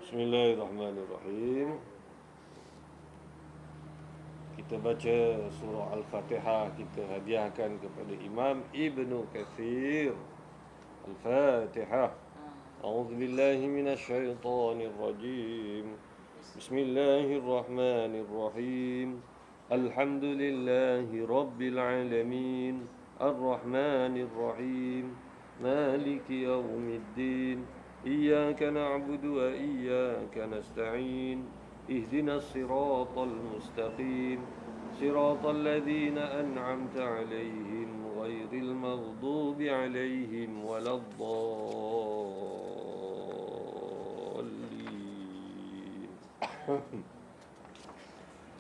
Bismillahirrahmanirrahim. Kita baca surah Al-Fatihah, kita hadiahkan kepada Imam Ibnu Katsir. Al-Fatihah. A'udzu billahi minasy syaithanir rajim. Bismillahirrahmanirrahim. Alhamdulillahi rabbil alamin. Ar-Rahmanir Rahim. Maliki yaumiddin. إياك نعبد وإياك نستعين اهدنا الصراط المستقيم صراط الذين أنعمت عليهم غير المغضوب عليهم ولا الضالين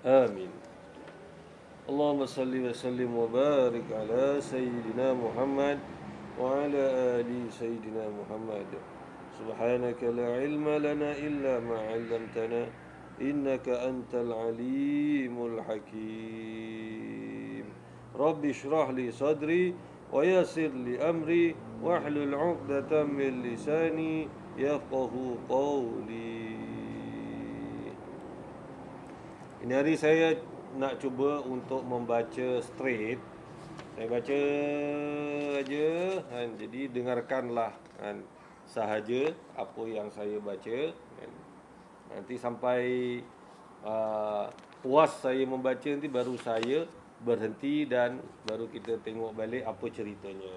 آمين. اللهم صل وسلم وبارك على سيدنا محمد وعلى آل سيدنا محمد. سبحانك لا علم لنا إلا ما علمتنا إنك أنت العليم الحكيم. رب اشرح لي صدري ويسر لي أمري واحلل عقدة من لساني يفقه قولي. Ini hari saya nak cuba untuk membaca straight. Saya baca aja, jadi dengarkanlah sahaja apa yang saya baca. Nanti sampai puas saya membaca, nanti baru saya berhenti dan baru kita tengok balik apa ceritanya.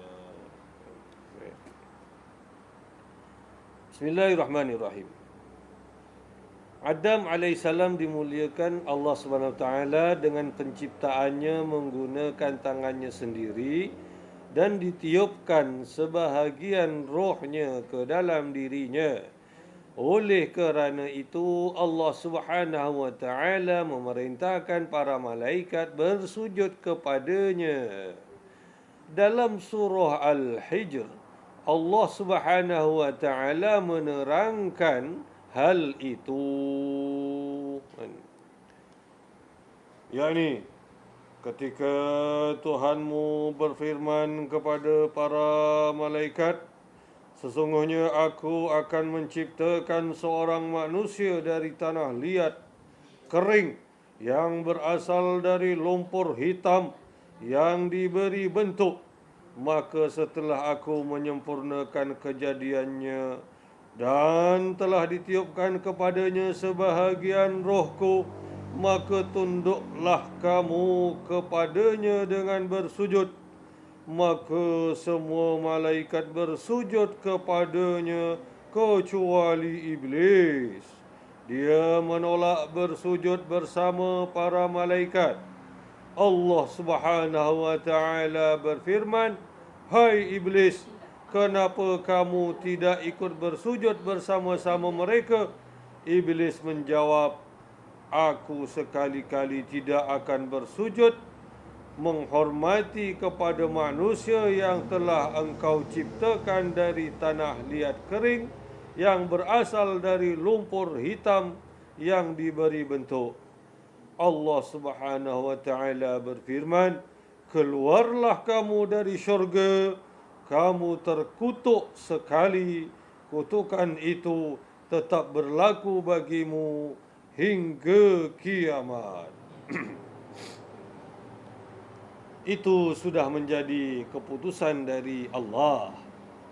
Bismillahirrahmanirrahim. Adam alaihissalam dimuliakan Allah SWT dengan penciptaannya menggunakan tangannya sendiri dan ditiupkan sebahagian rohnya ke dalam dirinya. Oleh kerana itu Allah Subhanahu wa taala memerintahkan para malaikat bersujud kepadanya. Dalam surah Al-Hijr, Allah Subhanahu wa taala menerangkan hal itu. yakni ketika Tuhanmu berfirman kepada para malaikat, sesungguhnya aku akan menciptakan seorang manusia dari tanah liat kering yang berasal dari lumpur hitam yang diberi bentuk. Maka setelah aku menyempurnakan kejadiannya dan telah ditiupkan kepadanya sebahagian rohku, maka tunduklah kamu kepadanya dengan bersujud. Maka semua malaikat bersujud kepadanya kecuali iblis. Dia menolak bersujud bersama para malaikat. Allah Subhanahu wa taala berfirman, "Hai iblis, kenapa kamu tidak ikut bersujud bersama-sama mereka?" Iblis menjawab, "Aku sekali-kali tidak akan bersujud menghormati kepada manusia yang telah engkau ciptakan dari tanah liat kering yang berasal dari lumpur hitam yang diberi bentuk." Allah Subhanahu wa taala berfirman, "Keluarlah kamu dari syurga, kamu terkutuk sekali. Kutukan itu tetap berlaku bagimu hingga kiamat." Itu sudah menjadi keputusan dari Allah.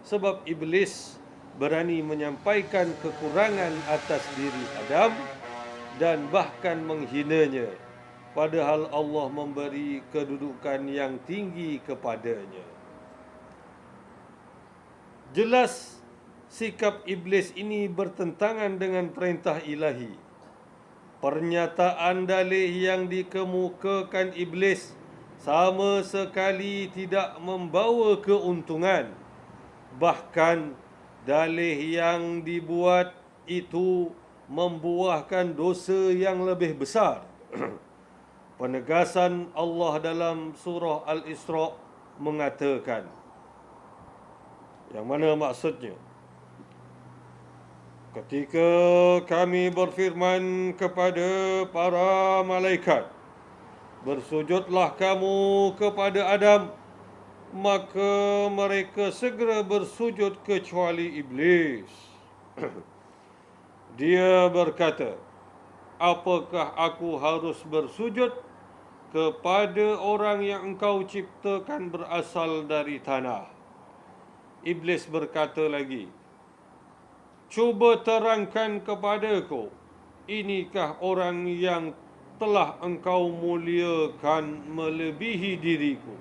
Sebab iblis berani menyampaikan kekurangan atas diri Adam dan bahkan menghinanya, padahal Allah memberi kedudukan yang tinggi kepadanya. Jelas sikap iblis ini bertentangan dengan perintah ilahi. Pernyataan dalih yang dikemukakan iblis sama sekali tidak membawa keuntungan. Bahkan dalih yang dibuat itu membuahkan dosa yang lebih besar. Penegasan Allah dalam surah Al-Isra mengatakan, yang mana maksudnya? Ketika kami berfirman kepada para malaikat, "Bersujudlah kamu kepada Adam," maka mereka segera bersujud kecuali iblis. Dia berkata, apakah aku harus bersujud kepada orang yang engkau ciptakan berasal dari tanah? Iblis berkata lagi, cuba terangkan kepadaku, inikah orang yang telah engkau muliakan melebihi diriku?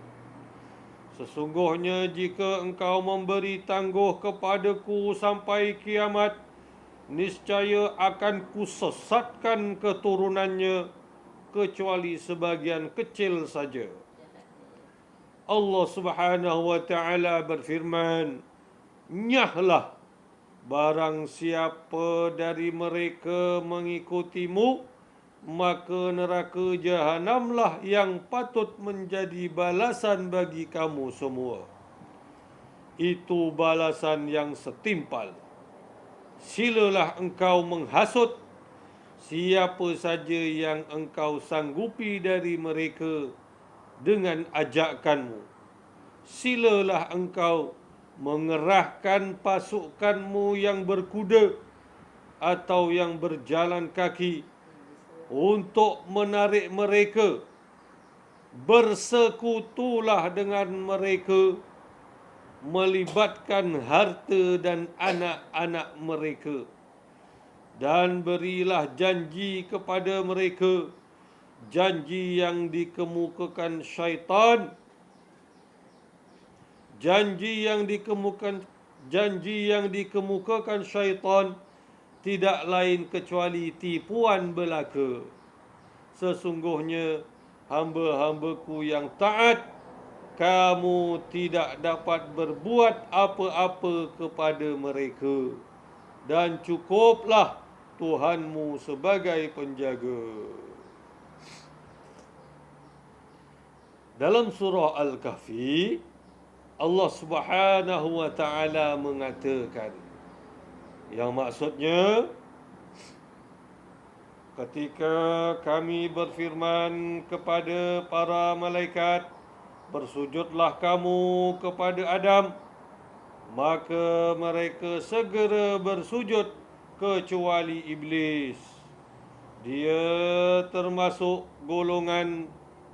Sesungguhnya jika engkau memberi tangguh kepadaku sampai kiamat, niscaya akan kusesatkan keturunannya kecuali sebagian kecil saja. Allah Subhanahu wa taala berfirman, nyahlah barang siapa dari mereka mengikutimu, maka neraka jahanamlah yang patut menjadi balasan bagi kamu semua. Itu balasan yang setimpal. Silalah engkau menghasut siapa saja yang engkau sanggupi dari mereka dengan ajakanmu. Silalah engkau mengerahkan pasukanmu yang berkuda atau yang berjalan kaki untuk menarik mereka. Bersekutulah dengan mereka, melibatkan harta dan anak-anak mereka, dan berilah janji kepada mereka, janji yang dikemukakan syaitan, janji yang dikemukakan syaitan tidak lain kecuali tipuan belaka. Sesungguhnya hamba-hambaku yang taat, kamu tidak dapat berbuat apa-apa kepada mereka, dan cukuplah Tuhanmu sebagai penjaga. Dalam surah Al-Kahfi, Allah Subhanahu wa taala mengatakan, yang maksudnya ketika kami berfirman kepada para malaikat, bersujudlah kamu kepada Adam, maka mereka segera bersujud kecuali iblis. Dia termasuk golongan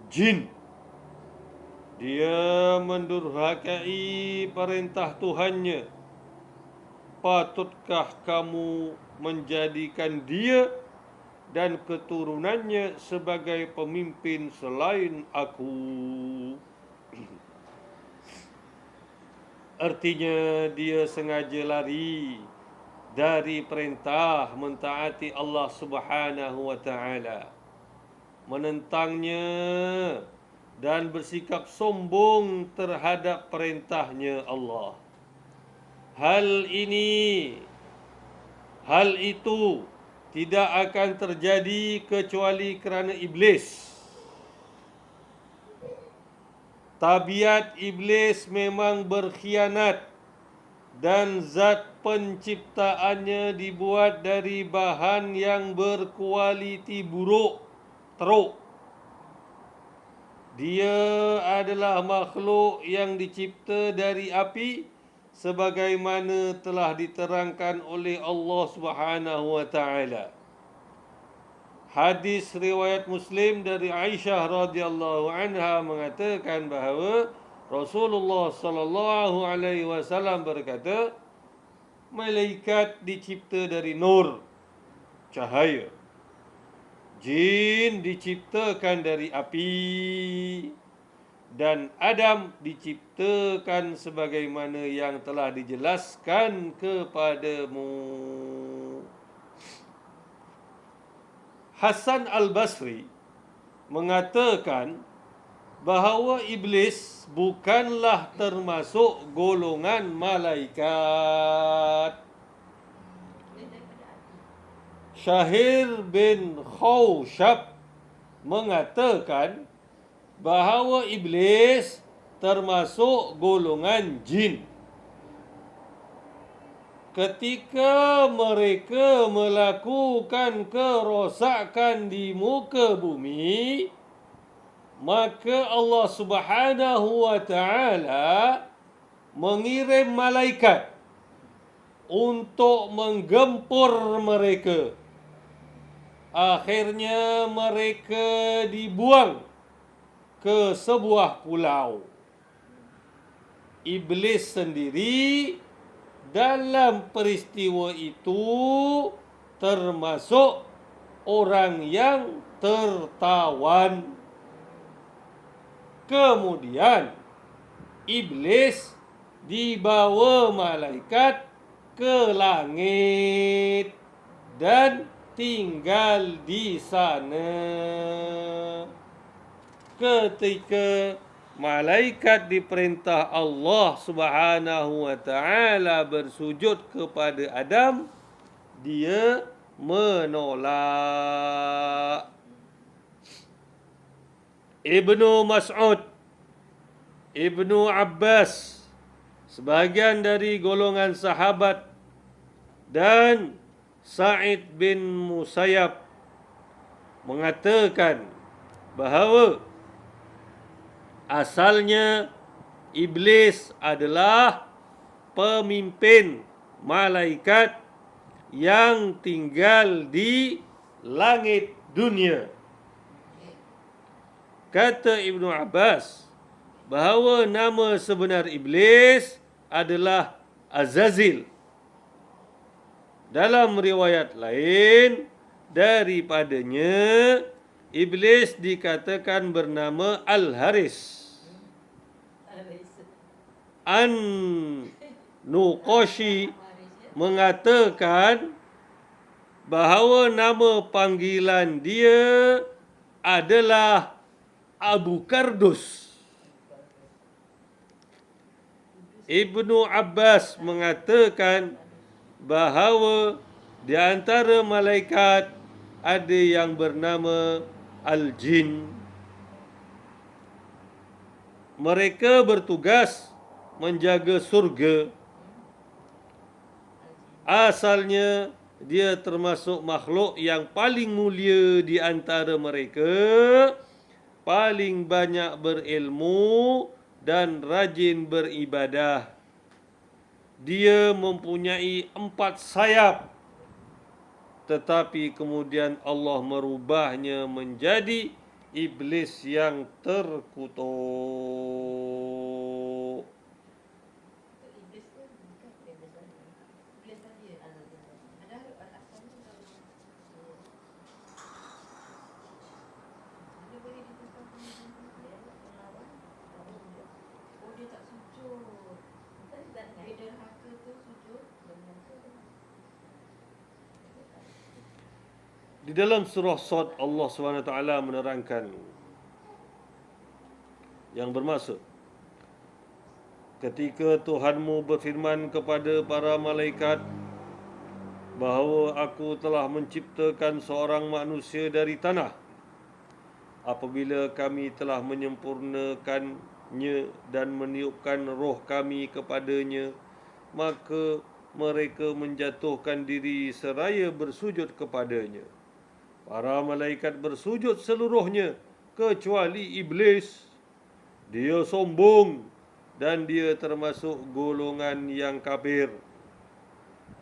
jin. Dia mendurhakai perintah Tuhannya. Patutkah kamu menjadikan dia dan keturunannya sebagai pemimpin selain aku? Artinya dia sengaja lari dari perintah mentaati Allah Subhanahu wa taala, menentangnya dan bersikap sombong terhadap perintahnya Allah. Hal itu tidak akan terjadi kecuali kerana iblis. Tabiat iblis memang berkhianat dan zat penciptaannya dibuat dari bahan yang berkualiti buruk, teruk. Dia adalah makhluk yang dicipta dari api sebagaimana telah diterangkan oleh Allah Subhanahu wa taala. Hadis riwayat Muslim dari Aisyah radhiyallahu anha mengatakan bahawa Rasulullah sallallahu alaihi wasallam berkata, malaikat dicipta dari nur, cahaya. Jin diciptakan dari api, dan Adam diciptakan sebagaimana yang telah dijelaskan kepadamu. Hasan Al-Basri mengatakan bahawa iblis bukanlah termasuk golongan malaikat. Syahir bin Khawshab mengatakan bahawa iblis termasuk golongan jin. Ketika mereka melakukan kerosakan di muka bumi, maka Allah Subhanahu wa taala mengirim malaikat untuk menggempur mereka. Akhirnya mereka dibuang ke sebuah pulau. Iblis sendiri dalam peristiwa itu termasuk orang yang tertawan. Kemudian iblis dibawa malaikat ke langit dan tinggal di sana. Ketika malaikat diperintah Allah Subhanahu wa taala bersujud kepada Adam, dia menolak. Ibnu Mas'ud, Ibnu Abbas, sebahagian dari golongan sahabat, dan Sa'id bin Musayyab mengatakan bahawa asalnya iblis adalah pemimpin malaikat yang tinggal di langit dunia. Kata Ibnu Abbas bahawa nama sebenar iblis adalah Azazil. Dalam riwayat lain daripadanya, iblis dikatakan bernama Al-Haris. An-Nuqashi mengatakan bahawa nama panggilan dia adalah Abu Kardus. Ibnu Abbas mengatakan bahawa di antara malaikat ada yang bernama Al-Jin. Mereka bertugas menjaga surga. Asalnya dia termasuk makhluk yang paling mulia di antara mereka, paling banyak berilmu dan rajin beribadah. Dia mempunyai 4 sayap, tetapi kemudian Allah merubahnya menjadi iblis yang terkutuk. Di dalam surah Sad, Allah SWT menerangkan yang bermaksud, ketika Tuhanmu berfirman kepada para malaikat bahawa aku telah menciptakan seorang manusia dari tanah, apabila kami telah menyempurnakannya dan meniupkan roh kami kepadanya, maka mereka menjatuhkan diri seraya bersujud kepadanya. Para malaikat bersujud seluruhnya kecuali iblis. Dia sombong dan dia termasuk golongan yang kafir.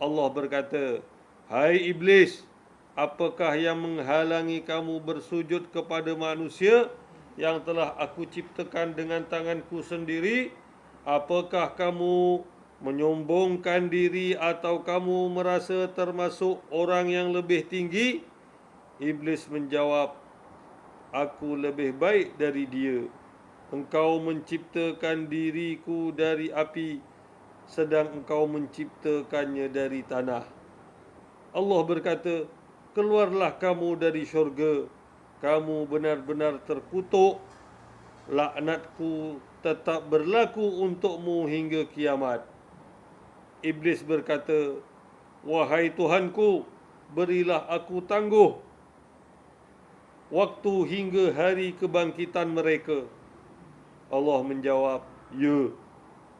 Allah berkata, "Hai iblis, apakah yang menghalangi kamu bersujud kepada manusia yang telah aku ciptakan dengan tanganku sendiri? Apakah kamu menyombongkan diri atau kamu merasa termasuk orang yang lebih tinggi?" Iblis menjawab, "Aku lebih baik dari dia. Engkau menciptakan diriku dari api, sedang engkau menciptakannya dari tanah." Allah berkata, "Keluarlah kamu dari syurga. Kamu benar-benar terkutuk. Laknatku tetap berlaku untukmu hingga kiamat." Iblis berkata, "Wahai Tuhanku, berilah aku tangguh waktu hingga hari kebangkitan mereka." Allah menjawab, "Ya,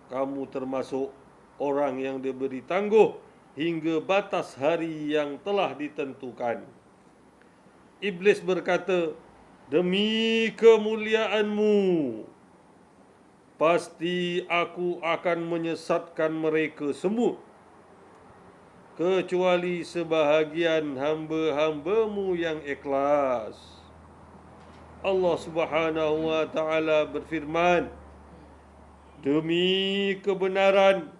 kamu termasuk orang yang diberi tangguh hingga batas hari yang telah ditentukan." Iblis berkata, "Demi kemuliaanmu, pasti aku akan menyesatkan mereka semua." kecuali sebahagian hamba-hambamu yang ikhlas. Allah Subhanahu wa taala berfirman, demi kebenaran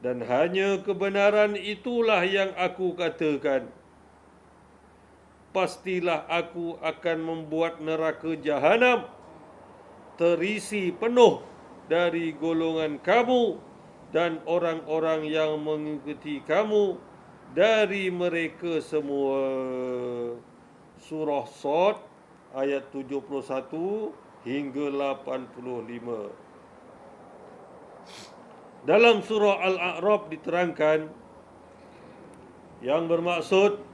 dan hanya kebenaran itulah yang aku katakan. Pastilah aku akan membuat neraka jahanam terisi penuh dari golongan kamu dan orang-orang yang mengikuti kamu dari mereka semua. Surah Shad ayat 71 hingga 85. Dalam surah Al-A'raf diterangkan yang bermaksud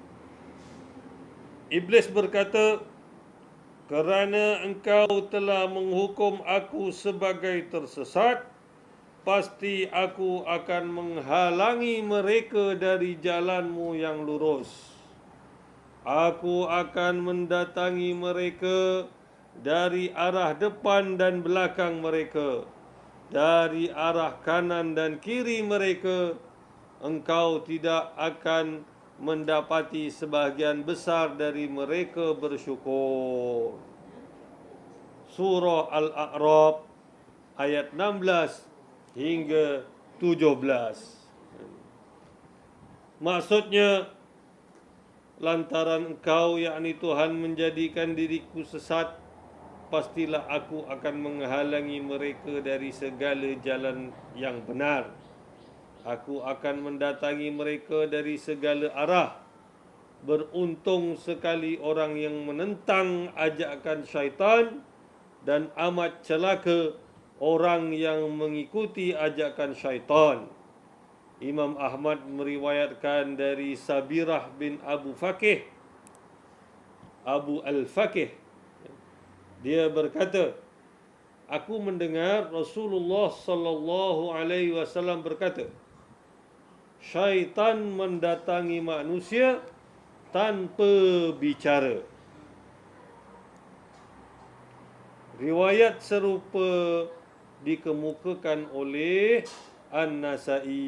Iblis berkata, kerana engkau telah menghukum aku sebagai tersesat, pasti aku akan menghalangi mereka dari jalanmu yang lurus. Aku akan mendatangi mereka dari arah depan dan belakang mereka, dari arah kanan dan kiri mereka. Engkau tidak akan mendapati sebahagian besar dari mereka bersyukur. Surah Al-A'raf ayat 16 hingga 17. Maksudnya, lantaran engkau yakni Tuhan menjadikan diriku sesat, pastilah aku akan menghalangi mereka dari segala jalan yang benar. Aku akan mendatangi mereka dari segala arah. Beruntung sekali orang yang menentang ajakan syaitan, dan amat celaka orang yang mengikuti ajakan syaitan. Imam Ahmad meriwayatkan dari Sabirah bin Abu Al-Fakih. Dia berkata, aku mendengar Rasulullah sallallahu alaihi wasallam berkata, syaitan mendatangi manusia tanpa bicara. Riwayat serupa dikemukakan oleh An-Nasa'i.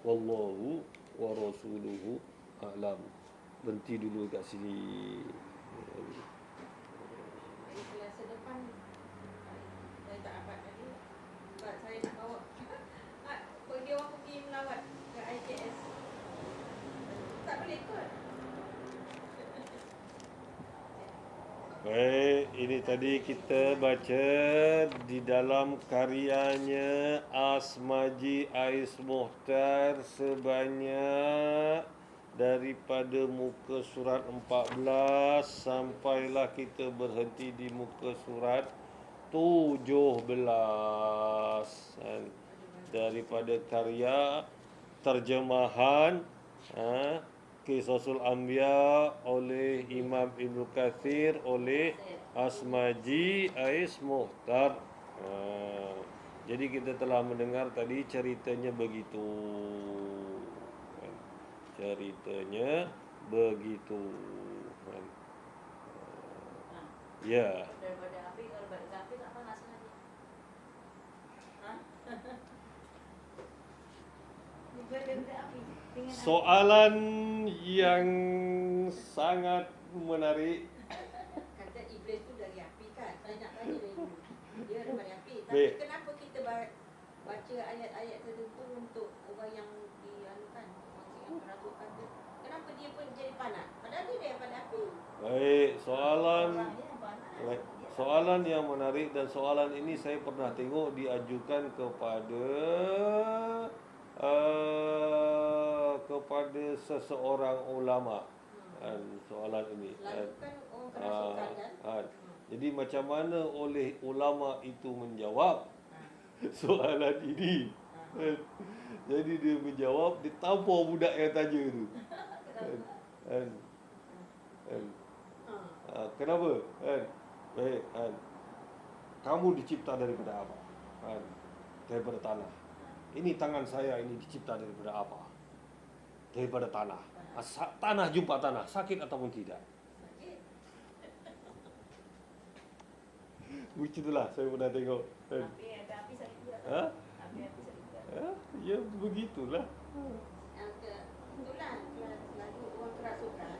Wallahu wa rasuluhu a'lam. Berhenti dulu kat sini. Kelas depan saya tak dapat tadi. Sebab saya nak bawa pergi orang pergi melawat ke IKS. Tak boleh ikut. Baik, ini tadi kita baca di dalam karyanya Asmaji Ais Muhtar sebanyak daripada muka surat 14 sampailah kita berhenti di muka surat 17. Daripada karya terjemahan Qisasul Anbiya oleh Imam Ibn Kathir oleh Asmaji Ais Muhtar. Jadi kita telah mendengar tadi ceritanya begitu. Ceritanya begitu. Ya. Daripada api, kalau balik ke api tak panas lagi. Daripada api. Soalan yang sangat menarik. Kata iblis tu dari api kan? Saya nak tanya dari dulu. Dia daripada api. Tapi Baik. kenapa kita baca ayat-ayat tertentu untuk orang yang dianukan, orang yang merasukan tu? Kenapa dia pun jadi panas? Padahal dia daripada api. Baik, soalan Orangnya yang panas. soalan yang menarik, dan soalan ini saya pernah tengok diajukan kepada seseorang ulama. Soalan ini. Lalu kan orang kerasukan kan? Jadi macam mana oleh ulama itu menjawab soalan ini? Jadi dia menjawab, dia tampar budak yang tanya tu. Kenapa? Baik, kamu dicipta daripada apa? Daripada tanah. Ini tangan saya ini dicipta daripada apa? Daripada tanah. Tanah jumpa tanah, sakit ataupun tidak? Begitulah saya pernah tengok. Api sakit juga. Ha? Api sakit juga. Ha? Ya begitulah. Itulah lagu orang kerasukan.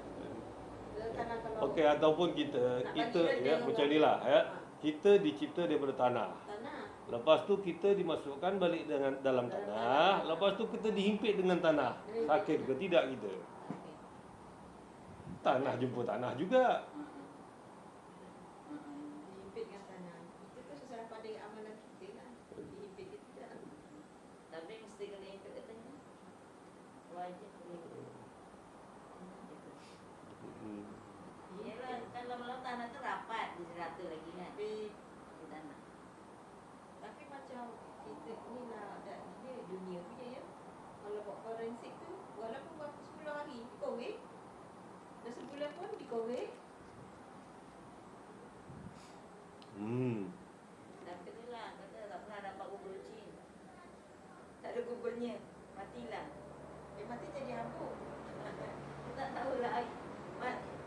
Kalau Okey, ataupun kita nak kita bagi ya reda macam orang. inilah ya. Kita dicipta daripada tanah. Tanah. Lepas tu kita dimasukkan balik dengan dalam tanah. Lepas tu kita dihimpit dengan tanah. Sakit ke tidak kita? Okey. Tanah jumpa tanah juga. Dihimpit dengan tanah. Itu tu sesuai pada amalan kita lah. Dihimpit kita tidak. Tapi mesti kena impit katanya. Wajib kena impit. Yelah, kan lama-lama tanah tu rapat, jadi rata lagi kan. Di tanah. Tapi macam kita ni lah dia dunia punya ya. Kalau buat forensik tu walaupun buat 10 hari dikorek. Dah sebulan pun dikorek. Tapi tu lah, kata tak pernah dapat gugul jin. Tak ada gugulnya, matilah. Mati jadi habuk. Tak tahulah.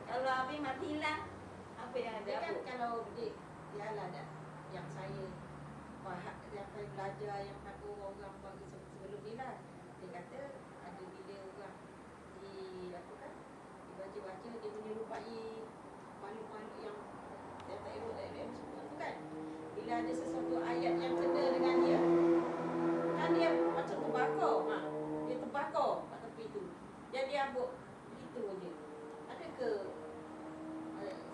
Kalau habis matilah. Apa yang ada Dia kan apa? kalau dia lah dah yang saya faham yang saya belajar yang aku orang bagi sebelum ni lah. Dia kata ada bila orang di apa kan dibaca-baca dia menyerupai makhluk-makhluk yang tak elok semua tu kan. Bila ada sesuatu ayat yang kena dengan dia kan dia macam terbakar. Dia terbakar kat tepi tu. Jadi habuk begitu aja. Ada ke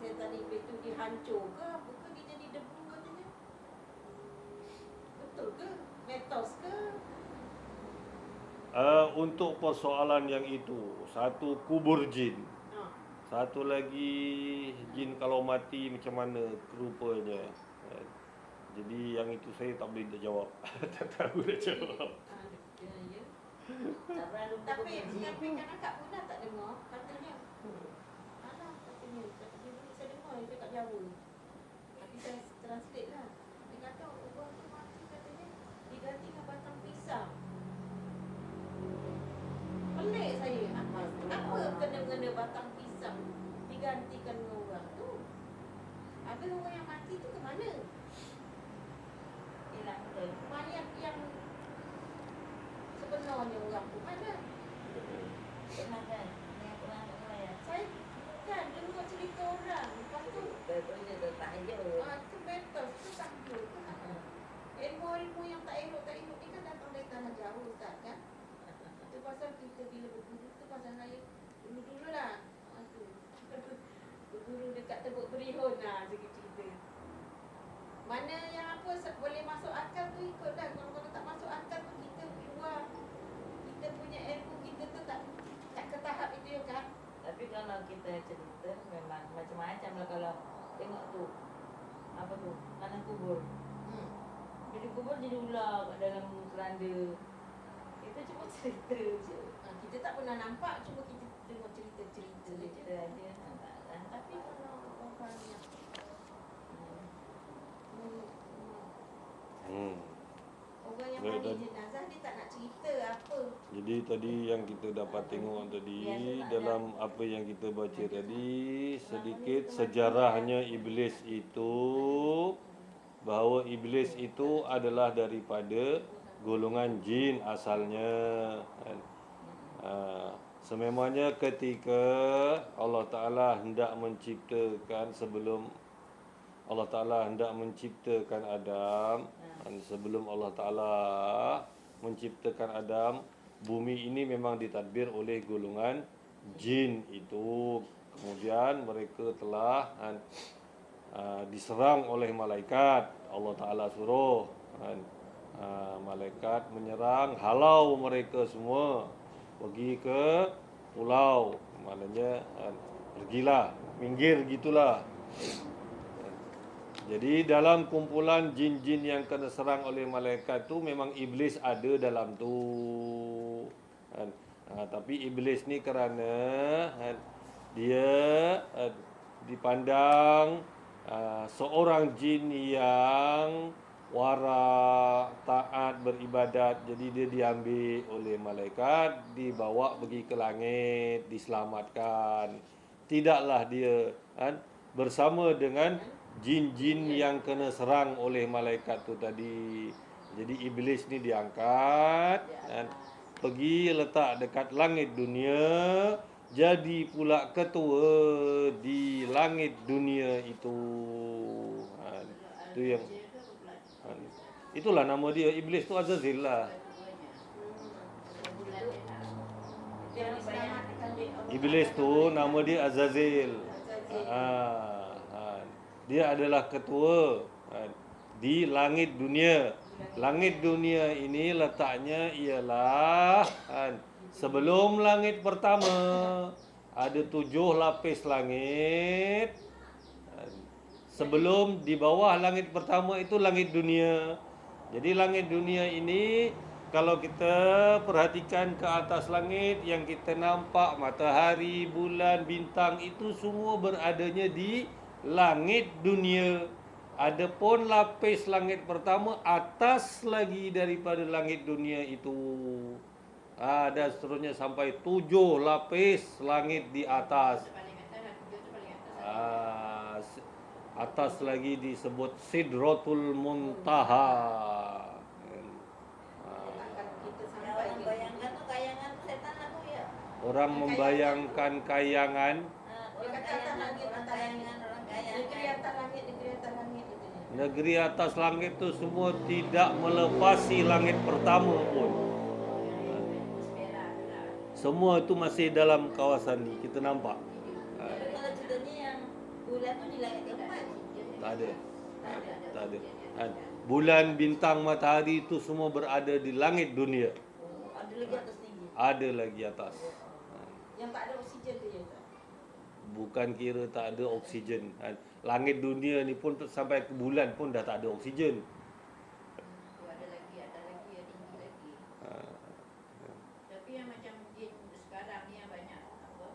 saya tadi itu dihancur ke apa ke dia jadi debu katanya? Betul ke? Metos ke? Untuk persoalan yang itu, satu kubur jin. Ha. Satu lagi jin kalau mati macam mana rupanya. Jadi yang itu saya tak boleh nak jawab. Tak tahu nak jawab. Ya. Tak pernah lupa Tapi gugul jin. kan akak pun dah tak dengar katanya. Alah katanya saya dengar dia kat Jawa. Tapi saya translate lah. Dia kata orang tu mati katanya diganti dengan batang pisang. Pelik saya. Apa kena-kena batang pisang digantikan dengan orang tu? Habis orang yang mati tu ke mana? Hilang betul. Mayat yang sebenarnya orang tu mana? Pernah kan? Yang pernah dengar ya? Saya kan dengar cerita orang. Lepas tu Betul dia tertajuk. tu betul tu takjub tu kan. Ilmu-ilmu yang tak elok ni kan datang dari tanah jauh Ustaz kan. Itu pasal kita bila berguru tu pasal saya dulu lah. Tu. Berguru dekat Tebuk Berihun lah cerita. Mana yang apa boleh masuk akal tu ikutlah. Kalau tak masuk akal tu kita keluar. Kita punya ilmu kita tu tak ke tahap itu ya kan. Tapi kalau kita cerita memang macam-macam lah kalau tengok tu. Apa tu? Tanah kubur. Jadi kubur jadi ular kat dalam keranda. Kita cuma cerita je. Kita tak pernah nampak, cuma kita tengok cerita-cerita je. Cerita aja. Nampak. Tapi kalau orang yang orang yang Baik, mandi dan- jenazah dia tak nak cerita apa. Jadi tadi yang kita dapat tengok tadi dalam apa yang kita baca tadi sedikit sejarahnya iblis itu, bahawa iblis itu adalah daripada golongan jin asalnya. Sememangnya ketika Allah Ta'ala hendak menciptakan Allah Ta'ala hendak menciptakan Adam, dan sebelum Allah Ta'ala menciptakan Adam, bumi ini memang ditadbir oleh golongan jin itu. Kemudian mereka telah diserang oleh malaikat. Allah Ta'ala suruh malaikat menyerang, halau mereka semua pergi ke pulau. Maknanya pergilah, minggir gitulah. Jadi dalam kumpulan jin-jin yang kena serang oleh malaikat tu memang iblis ada dalam tu. Tapi iblis ni kerana dia dipandang seorang jin yang wara, taat, beribadat, jadi dia diambil oleh malaikat, dibawa pergi ke langit, diselamatkan. Tidaklah dia bersama dengan jin-jin yang kena serang oleh malaikat tu tadi. Jadi iblis ni diangkat dan pergi letak dekat langit dunia, jadi pula ketua di langit dunia itu. Itu yang itulah nama dia. Iblis tu Azazil lah. Yang diselamatkan oleh Allah Iblis Ta'ala. tu nama dia Azazil. Dia adalah ketua di langit dunia. Langit dunia ini letaknya ialah sebelum langit pertama ada 7 lapis langit. Sebelum di bawah langit pertama itu langit dunia. Jadi langit dunia ini kalau kita perhatikan ke atas langit yang kita nampak matahari, bulan, bintang itu semua beradanya di langit dunia. Adapun lapis langit pertama atas lagi daripada langit dunia itu. Dan seterusnya sampai 7 lapis langit di atas. Atas lagi disebut Sidratul Muntaha. Akan kita Yang sampai orang bayangkan tu kayangan tu setan lah tu ya. Orang membayangkan kayangan. Orang kayangan, orang kayangan, orang negeri kayangan. atas langit, negeri atas langit itu. Negeri atas langit tu semua tidak melepasi langit pertama pun. Semua itu masih dalam kawasan ni kita nampak. Tapi kalau ceritanya yang bulan tu di langit keempat. Tak ada. Tak ada. Bulan, bintang, matahari itu semua berada di langit dunia. Ada lagi atas tinggi. Ada lagi atas. Yang tak ada oksigen tu ya. Bukan kira tak ada oksigen. Langit dunia ni pun sampai ke bulan pun dah tak ada oksigen. Ada lagi, ada tinggi lagi. Tapi yang macam jin sekarang ni yang banyak apa,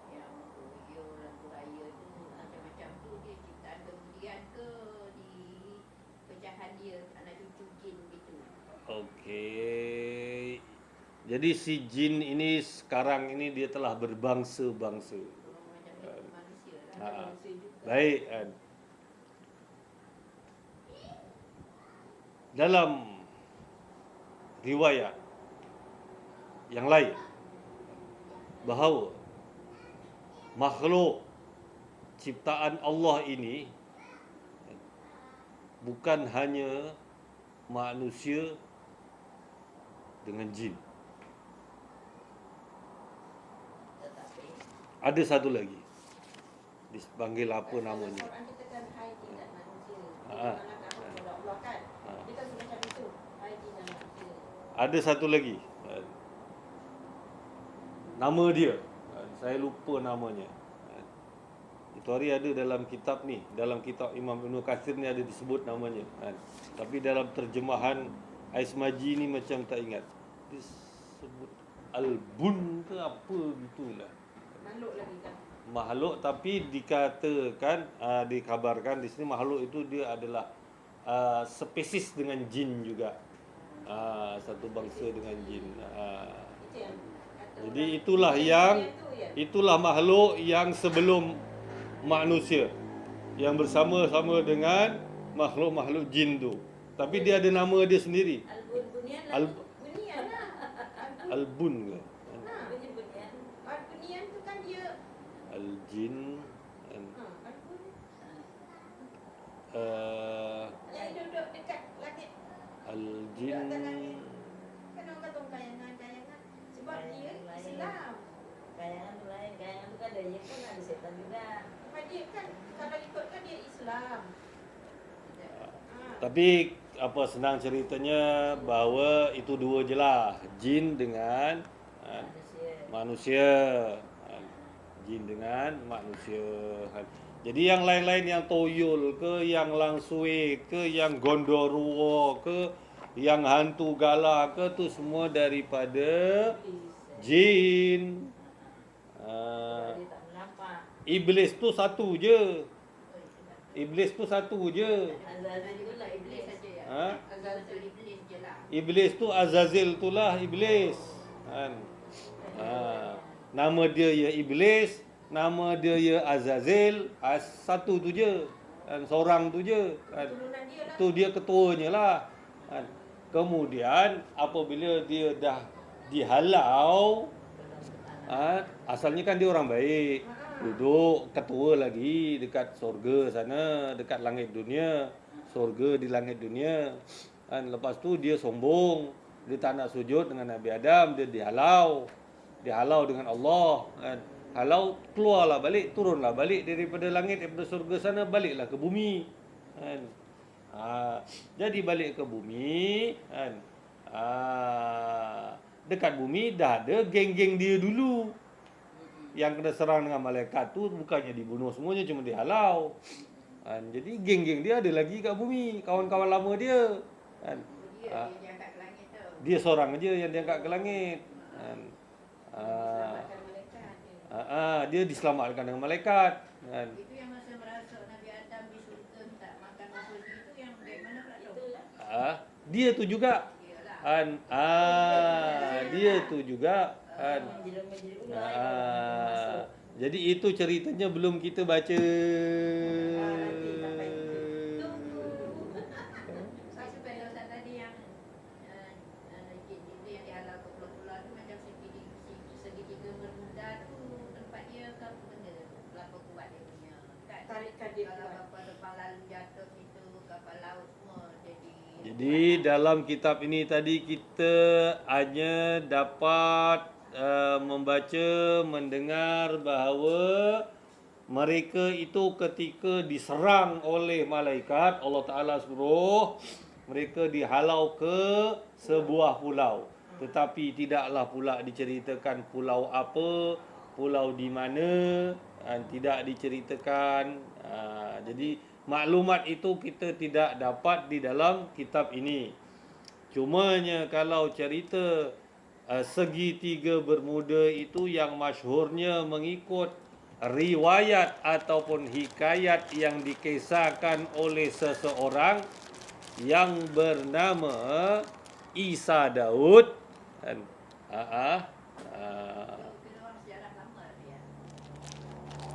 yang video lampu raya tu macam-macam tu dia ciptaan kemudian ke di pecahan dia anak cucu jin gitu. Okey. Jadi si jin ini sekarang ini dia telah berbangsa-bangsa. Macam manusia lah. Baik. Dalam riwayat yang lain bahawa makhluk ciptaan Allah ini bukan hanya manusia dengan jin. Tetapi Ada satu lagi. Dipanggil apa namanya? Quran kita kan hai jin dan manusia. Ah. Mana kamu kepada Allah kan? Kita sudah macam itu. Hai jin dan manusia. Ada satu lagi. Nama dia. Saya lupa namanya. Itu hari ada dalam kitab ni. Dalam kitab Imam Ibn Katsir ni ada disebut namanya. Tapi dalam terjemahan Ais Maji ni macam tak ingat. Disebut Al-Bun ke apa gitulah. Makhluk lagi kan? Makhluk tapi dikatakan dikabarkan di sini makhluk itu dia adalah spesies dengan jin juga. Satu bangsa dengan jin. Itu yang kata Jadi orang- itulah yang ya? itulah makhluk yang sebelum manusia yang bersama-sama dengan makhluk-makhluk jin tu. Tapi dia ada nama dia sendiri. Al-Bunyan lah. Al- Bunian lah. Al-Bun ke? Bunyi bunyan. Bunian tu kan dia Al-Jin Al-Bun. uh, Yang duduk dekat langit. Al-Jin Kan orang kata kayangan-kayangan. Sebab dia Kayangan Islam. Kayangan tu lain. Kayangan tu kan dia pun ada setan juga. Sebab dia kan kalau ikutkan dia Islam. Tapi apa senang ceritanya bahawa itu dua je lah, jin dengan Manusia. manusia. Jin dengan manusia. Jadi yang lain-lain yang toyol ke, yang langsui ke, yang gondoruo ke, yang hantu gala ke tu semua daripada jin. Dia tak menampak. Iblis tu satu je. Iblis tu satu je. Azazil tu lah Iblis iblis. saja ya. Azazil. Iblis je lah. Iblis tu Azazil tu lah iblis. Nama dia ya iblis, nama dia ya Azazil, satu tu je. kan, seorang tu je kan. Turunan dia lah. Tu dia ketuanya lah kan. Kemudian apabila dia dah dihalau, asalnya kan dia orang baik, duduk ketua lagi dekat surga sana, dekat langit dunia, surga di langit dunia kan. Lepas tu dia sombong, dia tak nak sujud dengan Nabi Adam, dia dihalau dengan Allah kan. Halau, keluarlah balik, turunlah balik daripada langit, daripada surga sana, baliklah ke bumi kan. Jadi balik ke bumi kan. Dekat bumi dah ada geng-geng dia dulu yang kena serang dengan malaikat tu, bukannya dibunuh semuanya, cuma dihalau kan. Jadi geng-geng dia ada lagi kat bumi, kawan-kawan lama dia kan. Dia angkat ke langit tu. Dia seorang aja yang diangkat ke langit kan. Selamatkan malaikat. Dia diselamatkan dengan malaikat kan. Itu yang masa merasuk Nabi Adam di surga tak makan masuk itu yang dari mana pula tu? Dia tu juga kan. Dia tu juga kan. Jadi ular. Jadi itu ceritanya belum kita baca. Saya suka ada Ustaz tadi yang jin itu yang dihalau ke pulau-pulau tu macam segitiga bermuda tu tempat dia ke apa benda berapa kuat dia punya kan. Tarikan dia Kalau kuat. kapal depan lalu jatuh situ kapal laut semua Jadi dalam kitab ini tadi kita hanya dapat membaca, mendengar bahawa mereka itu ketika diserang oleh malaikat, Allah Ta'ala suruh mereka dihalau ke sebuah pulau. Tetapi tidaklah pula diceritakan pulau apa, pulau di mana, tidak diceritakan. Jadi maklumat itu kita tidak dapat di dalam kitab ini. Cumanya kalau cerita segitiga bermuda itu yang masyhurnya mengikut riwayat ataupun hikayat yang dikisahkan oleh seseorang yang bernama Isa Daud kan.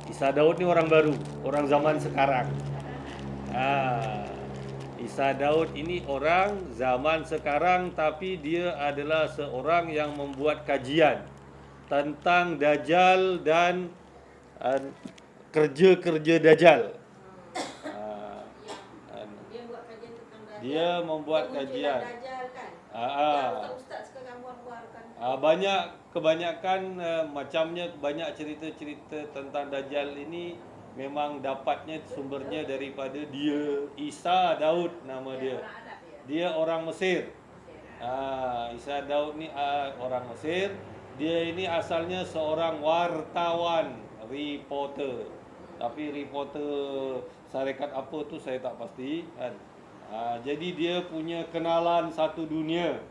Isa Daud ni orang baru, orang zaman sekarang. Isa Daud ini orang zaman sekarang, tapi dia adalah seorang yang membuat kajian tentang Dajjal dan kerja-kerja Dajjal. Dia buat kajian tentang Dajjal. Dia membuat kajian. Dajjal kan. Ustaz sekarang buat-buatkan. Kebanyakan macamnya banyak cerita-cerita tentang Dajjal ini memang dapatnya sumbernya daripada dia, Isa Daud nama dia. Dia orang Mesir. Isa Daud ni orang Mesir. Dia ini asalnya seorang wartawan, reporter. Tapi reporter syarikat apa tu saya tak pasti kan. Jadi dia punya kenalan satu dunia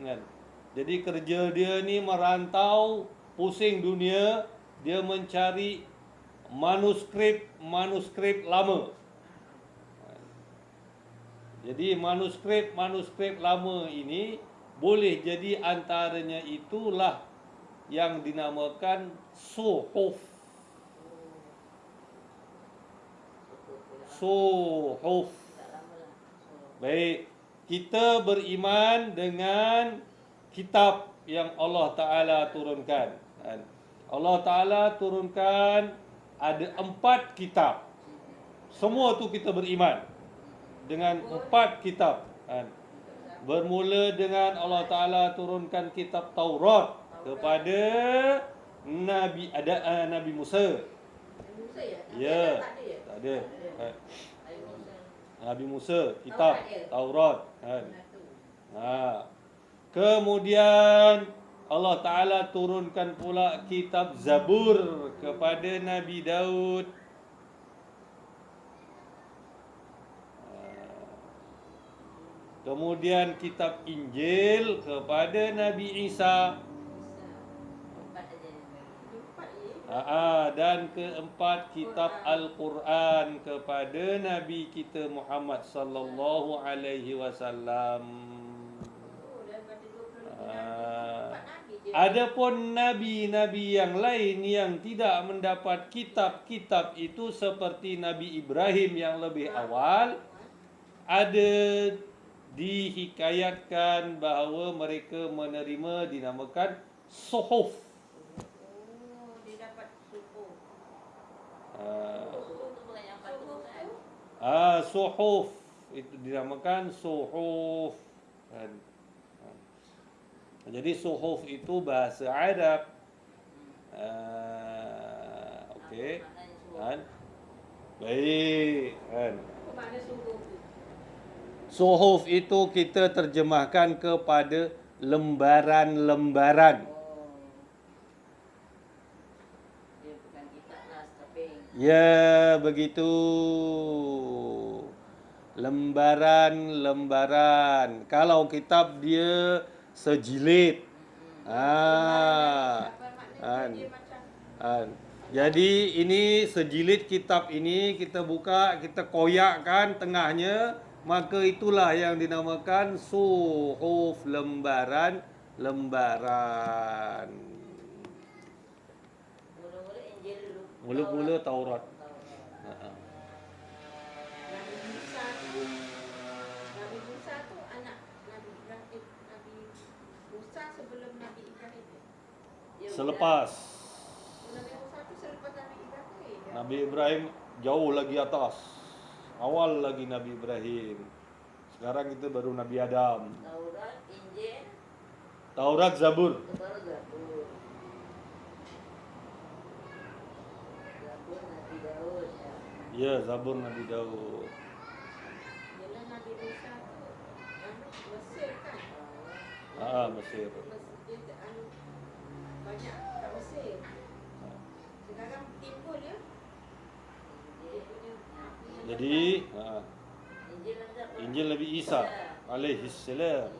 kan. Jadi kerja dia ni merantau pusing dunia, dia mencari manuskrip lama. Jadi manuskrip lama ini boleh jadi antaranya itulah yang dinamakan suhuf. Baik, kita beriman dengan kitab yang Allah Ta'ala turunkan. Allah Ta'ala turunkan ada 4 kitab. Semua tu kita beriman dengan 4 kitab. Bermula dengan Allah Ta'ala turunkan kitab Taurat kepada Nabi Musa. Musa ya? Ya, tak ada. Nabi Musa, kitab Taurat. Kemudian Allah Ta'ala turunkan pula kitab Zabur kepada Nabi Daud. Kemudian kitab Injil kepada Nabi Isa. Dan keempat kitab Al-Quran kepada Nabi kita Muhammad sallallahu alaihi wasallam. Daripada 25 Nabi, 4 Nabi je Adapun nabi-nabi yang lain yang tidak mendapat kitab-kitab itu seperti Nabi Ibrahim yang lebih awal, ada dihikayatkan bahawa mereka menerima dinamakan suhuf. Oh, dia dapat suku. Suhu tu bukan yang patut kan? Suhuf itu dinamakan suhuf. Jadi suhuf itu bahasa Arab. Okey. Baik. Apa makna suku tu? Suhuf itu kita terjemahkan kepada lembaran-lembaran. Oh. Dia bukan kitab lah, tapi Ya, begitu. Lembaran-lembaran. Kalau kitab dia sejilid. Apa maknanya An. dia macam Jadi ini sejilid kitab ini kita buka, kita koyakkan tengahnya, maka itulah yang dinamakan suhuf, lembaran-lembaran. mula-mula Injil dulu. Mula-mula Taurat. Nabi Musa tu anak Nabi Ibrahim. Nabi Musa sebelum Nabi Ibrahim. Ya, Selepas Nabi Musa tu selepas Nabi Ibrahim. Nabi Ibrahim jauh lagi atas. Awal lagi Nabi Ibrahim. Sekarang kita baru Nabi Adam. Taurat, Injil, Taurat, Zabur. Taurat, Zabur. Zabur Nabi Daud ya. Ya, Zabur Nabi Daud. Yalah Nabi Musa tu Mesir kan? Mesir. Dia banyak kat Mesir. Sekarang timbul ya. Dia punya Jadi Injil ada apa? Injil Nabi Isa alaihi salam.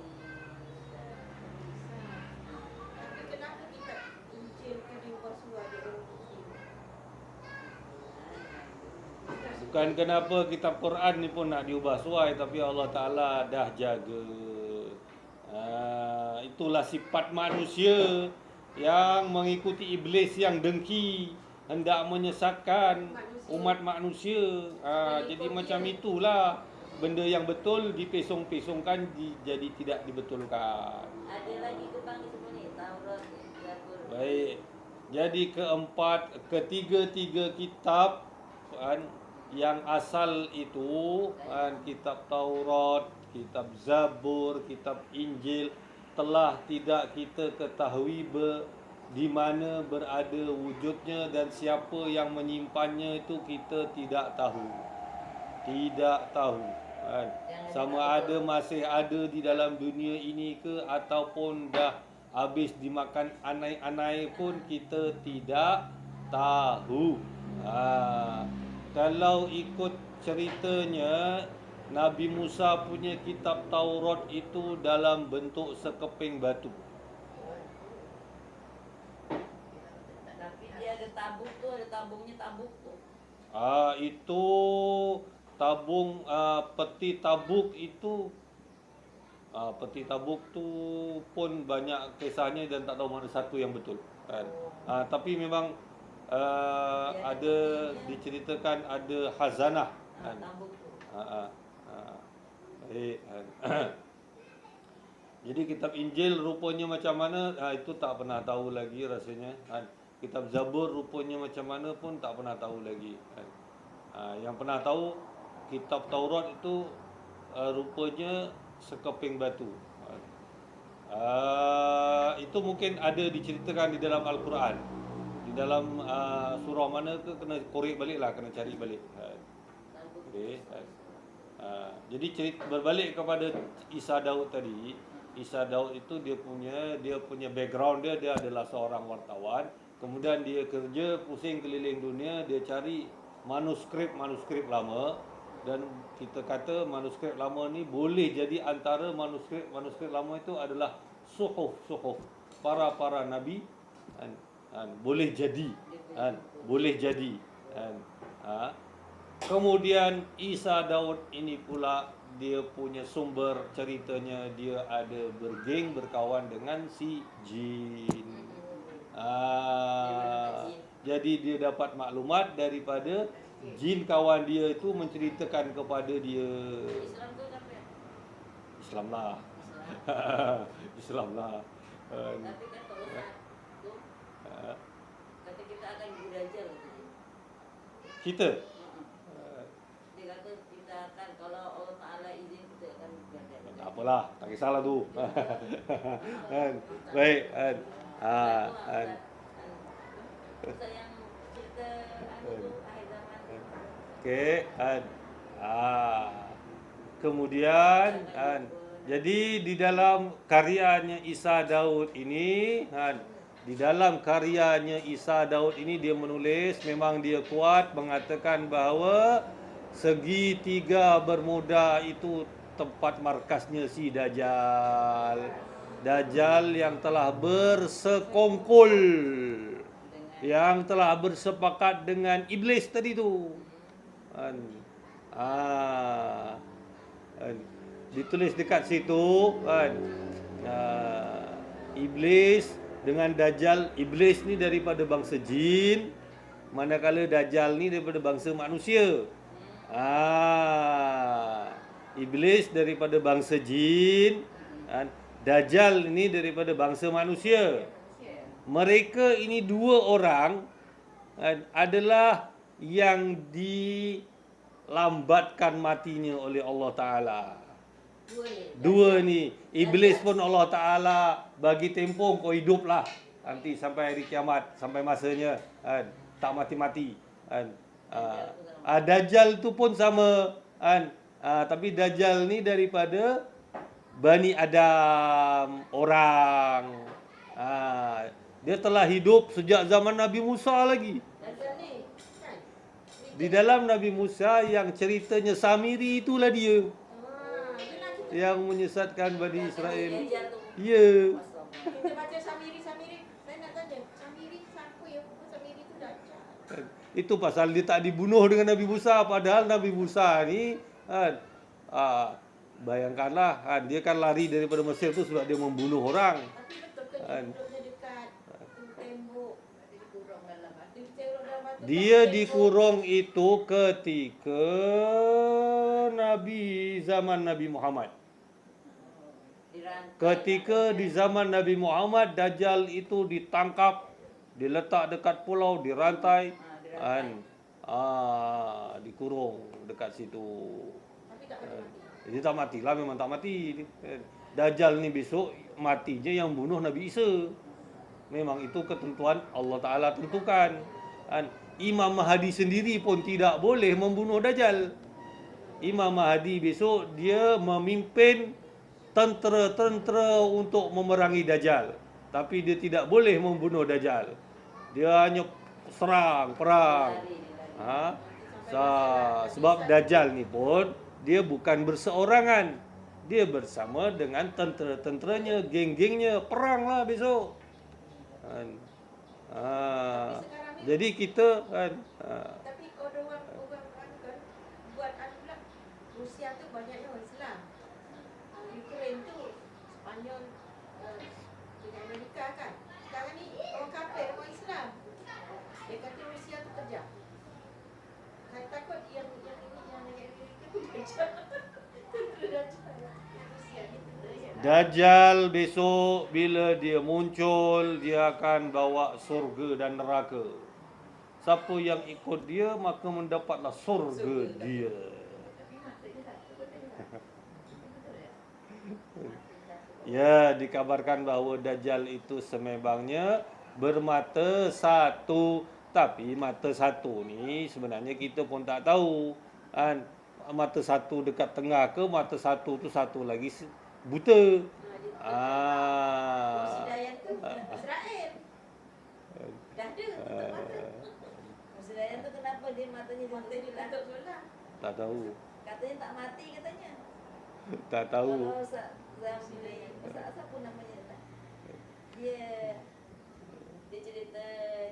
Tapi kenapa kita Injil kena ubah surah dia orang Muslim? Bukan kenapa kitab Quran ni pun nak diubah suai, tapi Allah Ta'ala dah jaga. Itulah sifat manusia yang mengikuti iblis yang dengki, hendak menyesatkan umat manusia. Jadi macam itulah, benda yang betul dipesong-pesongkan jadi tidak dibetulkan. Ada lagi kepanggil semua ni Taurat, Zabur. Baik. Jadi ketiga-tiga kitab yang asal itu kitab Taurat, kitab Zabur, kitab Injil telah tidak kita ketahui di mana berada wujudnya dan siapa yang menyimpannya itu kita tidak tahu. Tidak tahu. Sama ada masih ada di dalam dunia ini ke ataupun dah habis dimakan anai-anai pun kita tidak tahu. Kalau ikut ceritanya, Nabi Musa punya kitab Taurat itu dalam bentuk sekeping batu. Tapi dia ada tabuk tu, ada tabungnya tabuk tu. Itu tabung peti tabuk itu. Peti tabuk tu pun banyak kisahnya dan tak tahu mana satu yang betul. Tapi memang ada diceritakan ada khazanah. Tabuk tu. Baik. Jadi kitab Injil rupanya macam mana, itu tak pernah tahu lagi rasanya. Kitab Zabur rupanya macam mana pun tak pernah tahu lagi. Yang pernah tahu kitab Taurat itu rupanya sekeping batu. Itu mungkin ada diceritakan di dalam Al-Quran. Di dalam surah mana ke kena korek balik lah, kena cari balik. Okay. Jadi cerita berbalik kepada Isa Daud tadi. Isa Daud itu dia punya background dia adalah seorang wartawan. Kemudian dia kerja pusing keliling dunia, dia cari manuskrip lama, dan kita kata manuskrip lama ni boleh jadi antara manuskrip lama itu adalah suhuf para nabi, boleh jadi Kemudian Isa Daud ini pula dia punya sumber ceritanya dia ada bergeng berkawan dengan si jin. Jadi dia dapat maklumat daripada jin kawan dia itu menceritakan kepada dia. Islam tu apa ya? Islam lah. Islam. Islam lah. Tapi kata Ustaz tu, kata kita akan belajar. Kita Dia kata kita akan, kalau Allah Ta'ala izin kita akan belajar. tak apalah, tak kisahlah tu. Kan. Baik kan. Ustaz yang cerita tu akhir zaman tu. Okey kan. Kemudian kan, jadi di dalam karyanya Isa Daud ini kan, di dalam karyanya Isa Daud ini dia menulis, memang dia kuat mengatakan bahawa segitiga Bermuda itu tempat markasnya si Dajjal. Dajjal yang telah bersekongkol, yang telah bersepakat dengan iblis tadi tu. Kan. Ditulis dekat situ kan. Iblis dengan Dajjal. Iblis ni daripada bangsa jin, manakala Dajjal ni daripada bangsa manusia. Iblis daripada bangsa jin, Dajjal ni daripada bangsa manusia. Mereka ini dua orang adalah yang dilambatkan matinya oleh Allah Ta'ala. Dua ni. Iblis pun Allah Ta'ala bagi tempoh, kau hiduplah nanti sampai hari kiamat, sampai masanya tak mati-mati. Dajjal tu pun sama. Tapi Dajjal ni daripada Bani Adam, orang. Dia telah hidup sejak zaman Nabi Musa lagi. Di dalam Nabi Musa yang ceritanya Samiri itulah dia yang menyesatkan Bani Israel. Ya. Kita baca Samiri. Saya nak tanya, Samiri siapa yang Samiri tu Dajjal? Itu pasal dia tak dibunuh dengan Nabi Musa. Padahal Nabi Musa ni bayangkanlah dia kan lari daripada Mesir tu sebab dia membunuh orang. Tapi betul ke dia duduknya dekat tembok, dikurung dalam batu? Dia dikurung itu ketika zaman Nabi Muhammad. Ketika di zaman Nabi Muhammad, Dajjal itu ditangkap, diletak dekat pulau, dirantai, dikurung dekat situ. Tapi tak mati. Dia tak matilah, memang tak mati. Dajjal ni besok matinya yang bunuh Nabi Isa. Memang itu ketentuan Allah Ta'ala tentukan. Imam Mahdi sendiri pun tidak boleh membunuh Dajjal. Imam Mahdi besok dia memimpin tentera-tentera untuk memerangi Dajjal. Tapi dia tidak boleh membunuh Dajjal. Dia hanya serang, perang. Sebab Dajjal ni pun dia bukan berseorangan. Dia bersama dengan tentera-tenteranya, geng-gengnya, perang lah besok. Jadi kita Tapi orang kan buat pula, Rusia tu banyaknya orang Islam. Ukraine tu Spanyol dengan Amerika kan. Sekarang ni orang kafir, orang Islam. Dia kata Rusia tu kejam. Saya takut yang Amerika tu kejam. Dajjal besok bila dia muncul, dia akan bawa surga dan neraka. Siapa yang ikut dia maka mendapatlah surga dia. Ya, dikabarkan bahawa Dajjal itu sememangnya bermata satu. Tapi mata satu ni sebenarnya kita pun tak tahu. Mata satu dekat tengah ke, mata satu tu satu lagi buta. Dayan tu Israel. Dah ada tutup mata. Dayan tu kenapa dia matanya Tutup sebelah. Tak tahu. Katanya tak mati katanya. Tak tahu. Kalau Ustaz apa namanya tak? Dia cerita,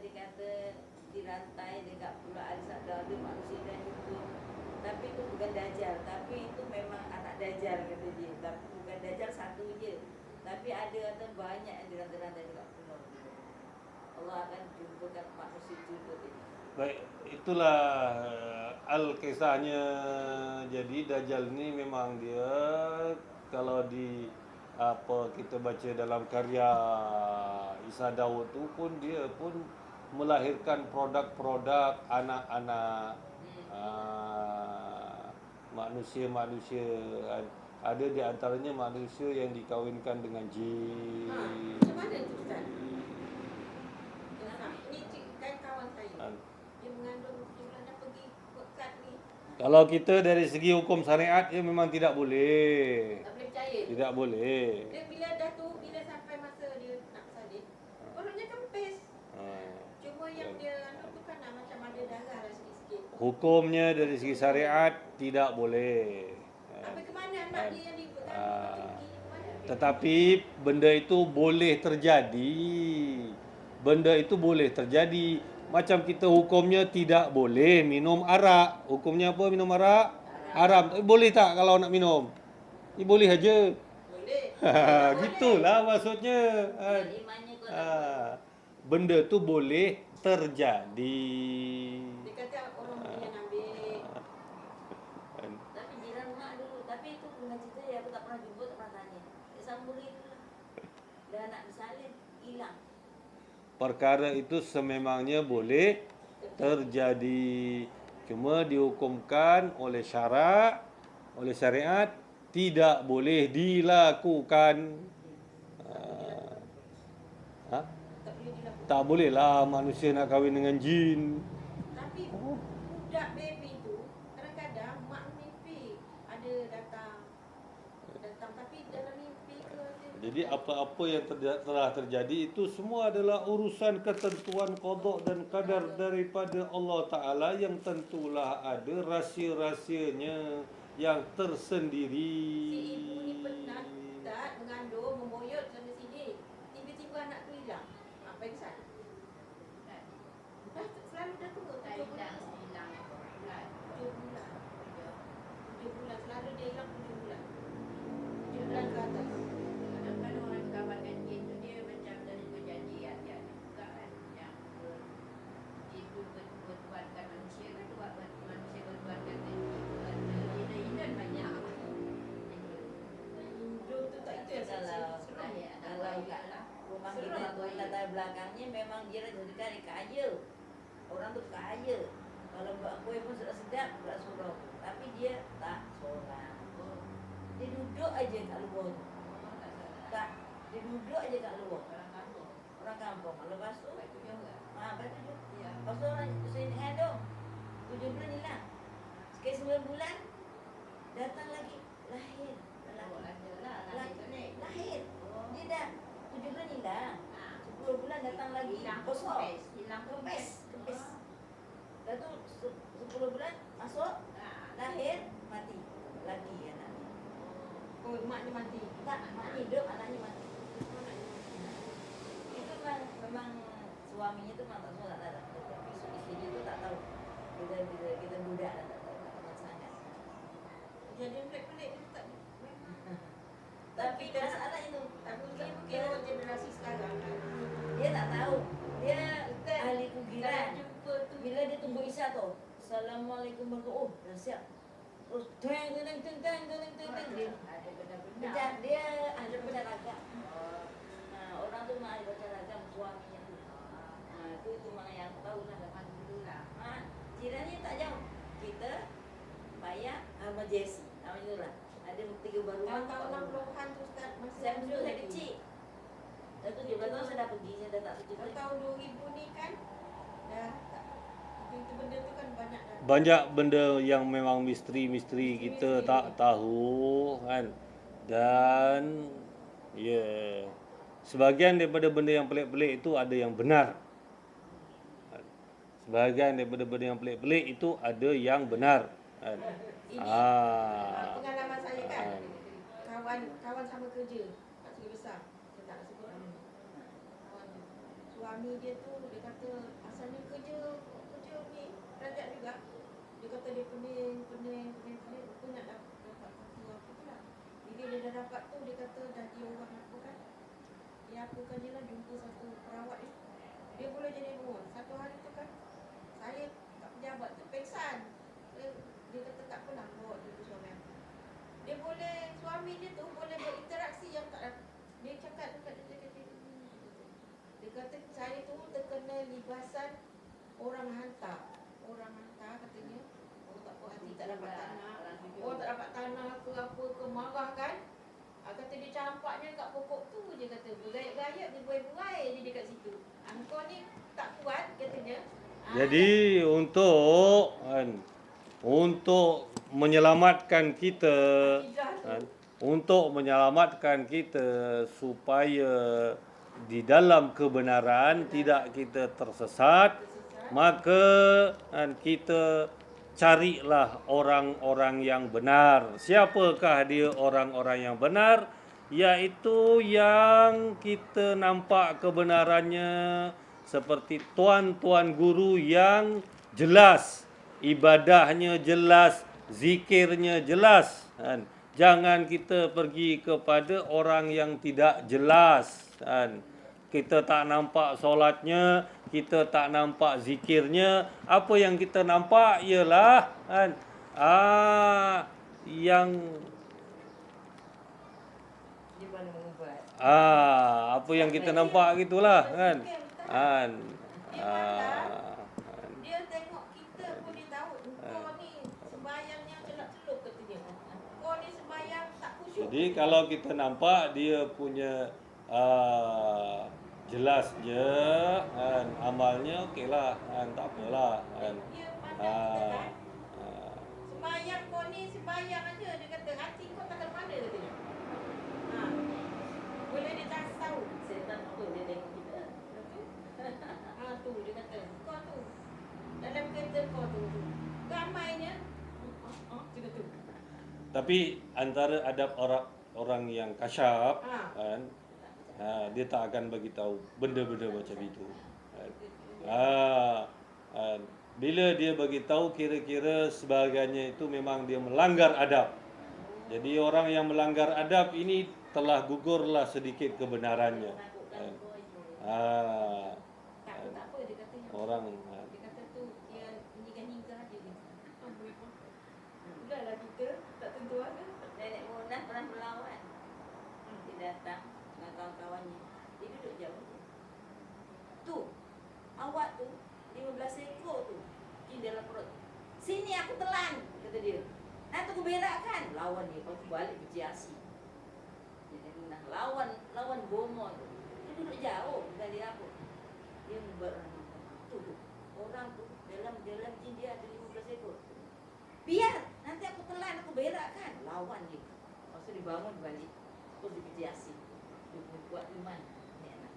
dia kata dirantai dekat Pulau Alisabda, ada manusia dan hidup. Tapi itu bukan Dajjal, tapi itu memang anak Dajjal kata dia. Tapi bukan Dajjal satu je. Tapi ada banyak yang dirantai-rantai dekat pulau. Allah akan jumpakan manusia juga ini. Baik, itulah al-kisahnya. Jadi Dajjal ni memang dia kalau di apa kita baca dalam karya Isa Daud tu pun dia pun melahirkan produk-produk anak-anak manusia-manusia. Ada di antaranya manusia yang dikahwinkan dengan jin. Macam mana tu Ustaz? Ini kan kawan saya. Dia mengandung 7 bulan dah pergi pekat ni. Kalau kita dari segi hukum syariat dia memang tidak boleh. Tak boleh percaya. Tidak boleh. Dia bila dah tu, bila sampai masa dia nak bersalin, perutnya kempis. Cuma yang dia tu kan macam ada darah lah sikit-sikit. Hukumnya dari segi syariat tidak boleh. Habis ke mana anak dia yang dipegang ke mana? Tetapi benda itu boleh terjadi. Benda itu boleh terjadi. Macam kita hukumnya tidak boleh minum arak. Hukumnya apa minum arak? Haram. Boleh tak kalau nak minum? Boleh aja. Boleh. Gitulah maksudnya. Imannya kau Benda tu boleh terjadi. Dia kata orang boleh ambil. Tapi jiran mak dulu. Tapi itu dengan cerita ya aku tak pernah jumpa, tak pernah tanya. Dia sambung itu lah. Dah nak bersalin, hilang. Perkara itu sememangnya boleh terjadi. Cuma dihukumkan oleh syarak, oleh syariat tidak boleh dilakukan. Tak boleh dilakukan. Tak boleh lah manusia nak kahwin dengan jin. Tapi budak baby tu kadang-kadang mak mimpi ada datang tapi dalam mimpi ke Jadi apa-apa yang telah terjadi itu semua adalah urusan ketentuan qada dan qadar daripada Allah Ta'ala yang tentulah ada rahsia-rahsianya yang tersendiri. si ibu ni pernah tak mengandung memboyot sana sini, tiba-tiba anak tu hilang. Apa yang salah? Dah selalu dah tunggu Tak 7 bulan. hilang, hilang bulan. 7 bulan. 7 bulan selalu dia hilang 7 bulan. 7 bulan ke atas. Kadang-kadang orang kawankan jin tu dia macam dari perjanjian dia juga kan, yang jin tu bertuankan manusia kan, manusia bertuankan jin. Jin banyak. Hidup tu tak itu yang saya seram. Kalau kat rumah kita tu latar belakangnya memang dia jadikan kaya. Orang tu kaya. Kalau buat kuih pun sedap-sedap buat surau. Tapi dia tak seorang. Dia duduk aja kat luar tu. Tak, dia duduk aja kat luar. Orang kampung. Lepas tu lepas tu Ya. lepas tu orang sini ngandung 7 bulan hilang. Sekali 9 bulan datang lagi lahir. Lahir. Dia dah 7 bulan hilang. 10 bulan datang lagi. Kosong. Hilang Kempes. Lepas tu 10 bulan masuk, lahir, mati. Lagi anaknya. Oh, mak dia mati. Tak, mak hidup, anaknya mati. Itu memang suaminya tu memang tak tahu tak ada. Tapi isteri tu tak tahu. Kita budak dah tak tahu tak sangat. Jadi pelik-pelik dia tak. Tapi masalah itu, Tapi mungkin orang generasi sekarang kan. dia tak tahu. Dia ahli kugiran. Kalau jumpa tu Bila dia tunggu isyak tu, Assalamualaikum warahmatullahi wabarakatuh. Dah siap. Terus teng dia. Ada benda-benda. Macam dia ada baca ragam. Orang tu mah ada baca ragam suaminya tu. Itu mana yang aku tahu lah. Zaman dulu lah. Jirannya tak jauh. Kita bayar sama Jessie. Nama itu lah. Ada 3 baru. tahun 60-an tu Ustaz masih Saya dulu saya lagi. kecil. Dah 17 tahun saya dah pergi. Saya dah tak pergi. Tahun 2000 ni kan dah tak. Itu benda tu kan banyak dah. Banyak benda yang memang misteri-misteri kita tak tahu kan. Dan sebahagian daripada benda yang pelik-pelik itu ada yang benar. Sebahagian daripada benda yang pelik-pelik itu ada yang benar kan. Ini pengalaman saya kan. Kawan sama kerja kat Seri Besar. Saya tak nak sebut nama. Kawan tu. Suami dia tu dia kata asalnya kerja ni kerajaan juga. Dia kata dia pening, rupanya nak dapat satu apa tu lah. kata dah dia orang aku kan, dia aku kan dia lah jumpa satu perawat ni, dia boleh jadi dua. Satu hari tu kan, saya kat pejabat tu pengsan. Dia kata tak apa nak bawa dia tu suami aku. Dia boleh, suami dia tu boleh berinteraksi yang tak. Dia cakap dekat dia kata, dia kata saya tu terkena libasan orang hantar. Orang hantar katanya, oh tak apa hati tak dapat tanah. Oh tak dapat tanah ke apa ke, marah kan. Kata dia campaknya kat pokok tu je, kata bergayat-gayat dia buai-buai je dekat situ. Kau ni tak kuat katanya. Jadi untuk menyelamatkan kita, untuk menyelamatkan kita supaya di dalam kebenaran tidak kita tersesat, maka kita carilah orang-orang yang benar. Siapakah dia orang-orang yang benar? Yaitu yang kita nampak kebenarannya seperti tuan-tuan guru yang jelas, ibadahnya jelas, zikirnya jelas. Jangan kita pergi kepada orang yang tidak jelas. Kita tak nampak solatnya, kita tak nampak zikirnya. Apa yang kita nampak ialah yang Dia boleh mengubat. apa yang kita nampak gitulah kan. Dia tengok kita pun dia tahu kau ni sembahyangnya celak-celuk kata dia. Kau ni sembahyang tak khusyuk. Jadi kalau kita nampak dia punya jelas je amalnya okeylah tak apalah Dia pandang kita kan. Sembahyang kau ni sembahyang aja, dia kata hati kau takkan mana kata dia. Boleh dia tak tahu. Setan tu dia tengok kita. Tu dia kata kau tu dalam kereta kau tu ramainya dia kata. Tapi antara adab orang yang kasyaf dia tak akan bagi tahu benda-benda macam itu. Bila dia bagi tahu kira-kira sebagainya itu memang dia melanggar adab. Jadi orang yang melanggar adab ini telah gugurlah sedikit kebenarannya. Tak apa dia kata. Orang Dia kata tu dia hingga-hingga aja dia. Udahlah kita tak tentu ada. Nenek Munah pernah melawan. Dia datang dengan kawan-kawannya. Dia duduk jauh. Tu, awak tu 15 ekor tu di dalam perut. Sini aku telan, kata dia. Nanti aku berakkan. Lawan dia, lepas tu balik berjiasi. Nenek Munah lawan bomo tu. Dia duduk jauh dari aku. Dia membuat orang makan. Tu, orang tu dalam jin dia ada 15 ekor. Biar nanti aku telan, aku berakkan. Lawan dia. Lepas tu dibangun balik. Terus diberjiasi. Dia buat iman. Ni anak.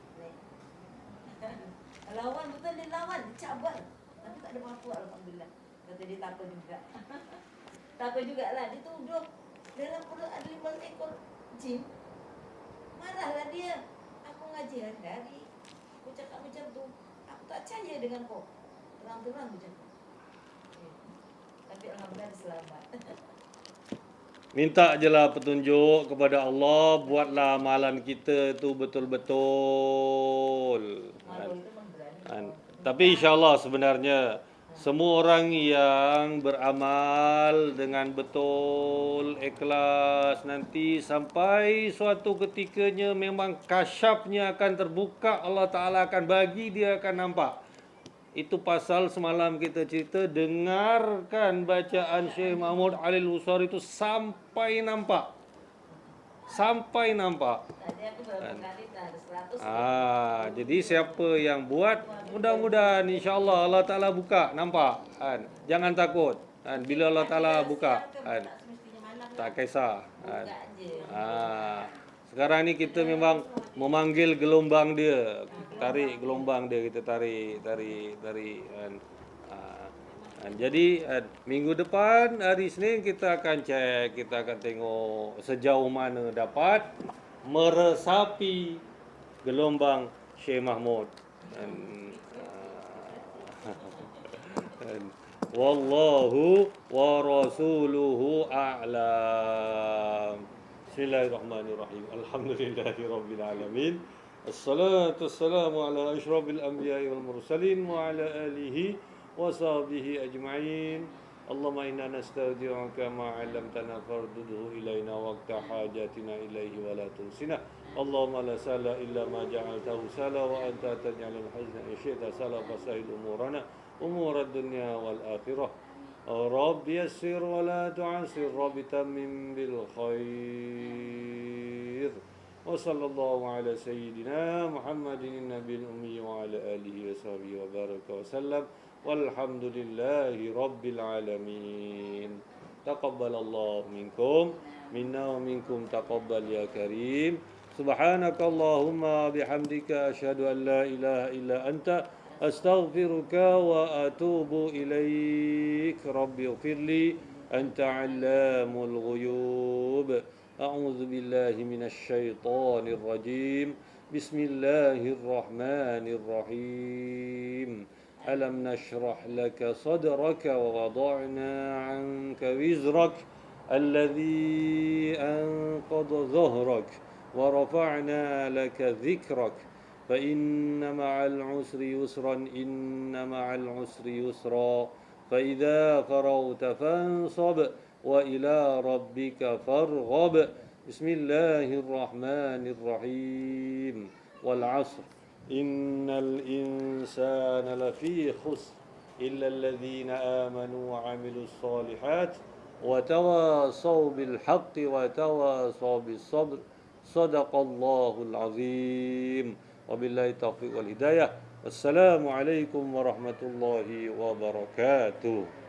Lawan betul dia lawan, dia cabar. Tapi tak ada apa-apa alhamdulillah. Kata dia tak apa juga. Tak apa jugalah, dia tuduh dalam perut ada 15 ekor jin. Marahlah dia. Aku ngaji hari-hari. Aku cakap macam tu. Aku tak percaya dengan kau. Terang-terang aku cakap. Tapi alhamdulillah dia selamat. minta je lah petunjuk kepada Allah, buatlah amalan kita tu betul-betul. Malu itu memang berani. Tapi insya-Allah sebenarnya semua orang yang beramal dengan betul, ikhlas, nanti sampai suatu ketikanya memang kasyafnya akan terbuka, Allah Ta'ala akan bagi, dia akan nampak. Itu pasal semalam kita cerita, dengarkan bacaan Syekh Mahmud Alil Husari itu sampai nampak. Sampai nampak. Tadi aku berapa kali dah ada 100. Jadi siapa yang buat, mudah-mudahan insya-Allah Allah Taala buka, nampak kan. Jangan takut kan, bila Allah Taala buka kan. Tak kisah kan. Sekarang ni kita memang memanggil gelombang dia, tarik gelombang dia, kita tarik kan. Jadi minggu depan hari Isnin kita akan cek, kita akan tengok sejauh mana dapat meresapi gelombang Syekh Mahmud. Wallahu wa rasuluhu a'lam. Bismillahirrahmanirrahim. Alhamdulillahirabbil alamin. Assalatu wassalamu ala asyrafil anbiya'i wal mursalin wa ala alihi wa sahbihi ajma'in. Allahumma inna nastaudi'uka ma 'allamtana fardudhu ilaina waqta hajatina ilaihi wa la tunsina. Allahumma la sahla illa ma ja'altahu sahla wa anta taj'alul hazna in syi'ta sahla fasahil umurana umurad dunya wal akhirah. رب يسر ولا تعسر رب تمم بالخير وصلى الله على سيدنا محمد النبي الأمي وعلى آله وصحبه وبارك وسلم والحمد لله رب العالمين تقبل الله منكم منا ومنكم تقبل يا كريم سبحانك اللهم بحمدك أشهد أن لا إله إلا أنت أستغفرك وأتوب إليك رب اغفر لي أنت علام الغيوب أعوذ بالله من الشيطان الرجيم بسم الله الرحمن الرحيم ألم نشرح لك صدرك ووضعنا عنك وزرك الذي أنقض ظهرك ورفعنا لك ذكرك فإن مع العسر يسرا إن مع العسر يسرا فإذا فرغت فانصب وإلى ربك فارغب بسم الله الرحمن الرحيم والعصر إن الإنسان لفي خسر إلا الذين آمنوا وعملوا الصالحات وتواصوا بالحق وتواصوا بالصبر صدق الله العظيم وبالله التوفيق والهداية. Assalamualaikum warahmatullahi wabarakatuh.